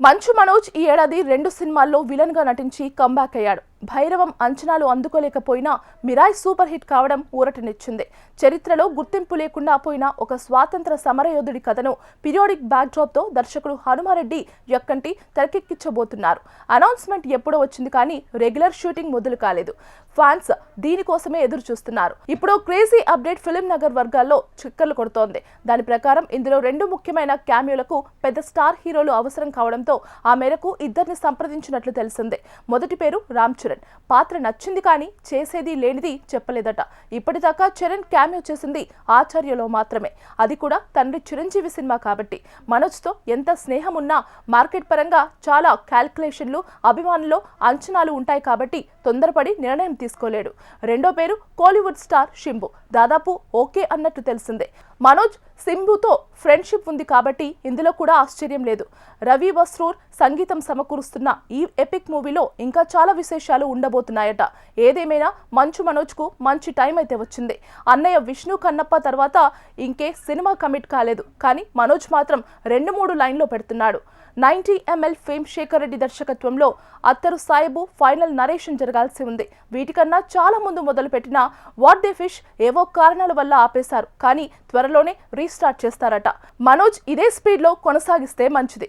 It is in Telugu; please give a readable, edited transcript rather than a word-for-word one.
మంచు మనోజ్ ఈ ఏడాది 2 సినిమాల్లో విలన్ గా నటించి కంబ్యాక్ అయ్యాడు. భైరవం అంచనాలు అందుకోలేకపోయినా మిరాయ్ సూపర్ హిట్ కావడం ఊరటనిచ్చింది. చరిత్రలో గుర్తింపు లేకుండా పోయిన ఒక స్వాతంత్ర సమరయోధుడి కథను పీరియాడిక్ బ్యాక్ డ్రాప్ తో దర్శకుడు హనుమారెడ్డి యక్కంటి తెరకెక్కించబోతున్నారు. అనౌన్స్మెంట్ ఎప్పుడో వచ్చింది కానీ రెగ్యులర్ షూటింగ్ మొదలు కాలేదు. ఫ్యాన్స్ దీనికోసమే ఎదురు చూస్తున్నారు. ఇప్పుడు క్రేజీ అప్డేట్ ఫిలిం నగర్ వర్గాల్లో చిక్కర్లు కొడుతోంది. దాని ప్రకారం ఇందులో 2 ముఖ్యమైన క్యామియోలకు పెద్ద స్టార్ హీరోలు అవసరం కావడంతో ఆ మేరకు ఇద్దరిని సంప్రదించినట్లు తెలిసింది. మొదటి పేరు రామ్ చరణ్. పాత్ర నచ్చింది కానీ చేసేది లేనిది చెప్పలేదట. ఇప్పటిదాకా చరణ్ క్యామియో చేసింది ఆచార్యలో మాత్రమే, అది కూడా తండ్రి చిరంజీవి సినిమా కాబట్టి. మనోజ్ తో ఎంత స్నేహం ఉన్నా మార్కెట్ పరంగా చాలా క్యాల్కులేషన్లు, అభిమానులు, అంచనాలు ఉంటాయి కాబట్టి తొందరపడి నిర్ణయం తీసుకోలేడు. రెండో పేరు కోలీవుడ్ స్టార్ శింబు. దాదాపు ఓకే అన్నట్టు తెలిసిందే. మనోజ్ సింబుతో ఫ్రెండ్షిప్ ఉంది కాబట్టి ఇందులో కూడా ఆశ్చర్యం లేదు. రవి వస్రూర్ సంగీతం సమకూరుస్తున్న ఈ ఎపిక్ మూవీలో ఇంకా చాలా విశేషాలు ఉండబోతున్నాయట. ఏదేమైనా మంచు మనోజ్ కు మంచి టైం అయితే వచ్చింది. అన్నయ్య విష్ణు కన్నప్ప తర్వాత ఇంకే సినిమా కమిట్ కాలేదు కానీ మనోజ్ మాత్రం 2-3 లైన్లో పెడుతున్నాడు. 90 ml ఫేమ్ శేఖర్ రెడ్డి దర్శకత్వంలో అత్తరు సాయిబు ఫైనల్ నరేషన్ జరగాల్సి ఉంది. వీటికన్నా చాలా ముందు మొదలుపెట్టిన వాట్ దే ఫిష్ ఏవో కారణాల వల్ల ఆపేశారు కానీ త్వరలోనే రీస్టార్ట్ చేస్తారట. మనోజ్ ఇదే స్పీడ్ లో కొనసాగిస్తే మంచిది.